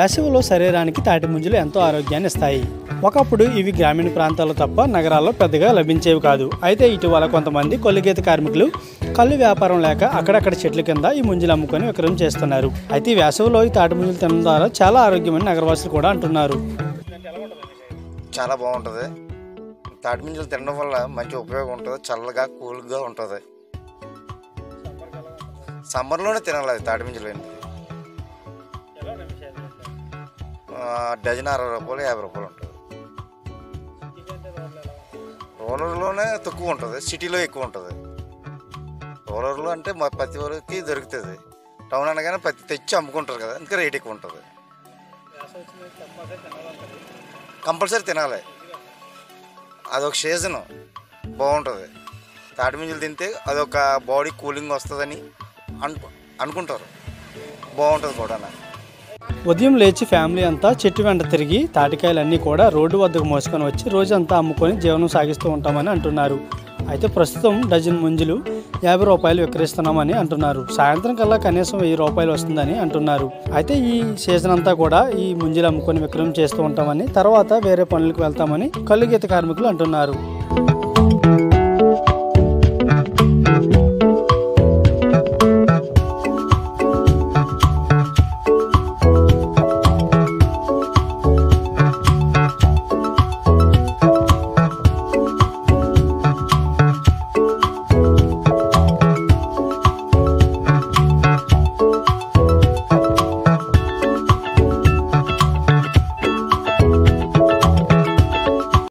వేసవిలో శరీరానికి తాటి ముంజలు ఎంతో ఆరోగ్యాన్ని ఇస్తాయి. ఒకప్పుడు ఇవి గ్రామీణ ప్రాంతాల్లో తప్ప నగరాల్లో పెద్దగా లభించేవి కాదు. అయితే ఇటీవల కొంతమంది కొల్లిగీత కార్మికులు కళ్ళు వ్యాపారం లేక అక్కడక్కడ చెట్ల కింద ఈ ముంజలు అమ్ముకొని విక్రయం చేస్తున్నారు. అయితే ఈ వేసవిలో ఈ తాటి ముంజలు తినడం ద్వారా చాలా ఆరోగ్యమని నగరవాసులు కూడా అంటున్నారు. చాలా బాగుంటుంది. తాటి ముంజలు తినడం వల్ల మంచి ఉపయోగం ఉంటుంది. చల్లగా కూల్గా ఉంటుంది. సమ్మర్లోనే తినాలి తాటి ముంజలు. డజన్ 60 రూపాయలు 50 రూపాయలు ఉంటుంది. రూరల్లోనే తక్కువ ఉంటుంది, సిటీలో ఎక్కువ ఉంటుంది. రూరల్లో అంటే ప్రతి వరకు దొరుకుతుంది. టౌన్ అనగానే ప్రతి తెచ్చి అమ్ముకుంటారు కదా, ఇంకా రేట్ ఎక్కువ ఉంటుంది. కంపల్సరీ తినాలి. అదొక సీజను బాగుంటుంది. తాటి ముంజలు తింటే అదొక బాడీ కూలింగ్ వస్తుందని అనుకుంటారు. బాగుంటుంది కూడా. ఉదయం లేచి ఫ్యామిలీ అంతా చెట్టు వెంట తిరిగి తాటికాయలన్నీ కూడా రోడ్డు వద్దకు మోసుకొని వచ్చి రోజంతా అమ్ముకొని జీవనం సాగిస్తూ ఉంటామని అంటున్నారు. అయితే ప్రస్తుతం డజన్ ముంజలు 50 రూపాయలు విక్రయిస్తున్నామని అంటున్నారు. సాయంత్రం కల్లా కనీసం 1000 రూపాయలు వస్తుందని అంటున్నారు. అయితే ఈ సీజన్ అంతా కూడా ఈ ముంజలు అమ్ముకొని విక్రయం చేస్తూ ఉంటామని, తర్వాత వేరే పనులకు వెళ్తామని కల్లుగీత కార్మికులు అంటున్నారు.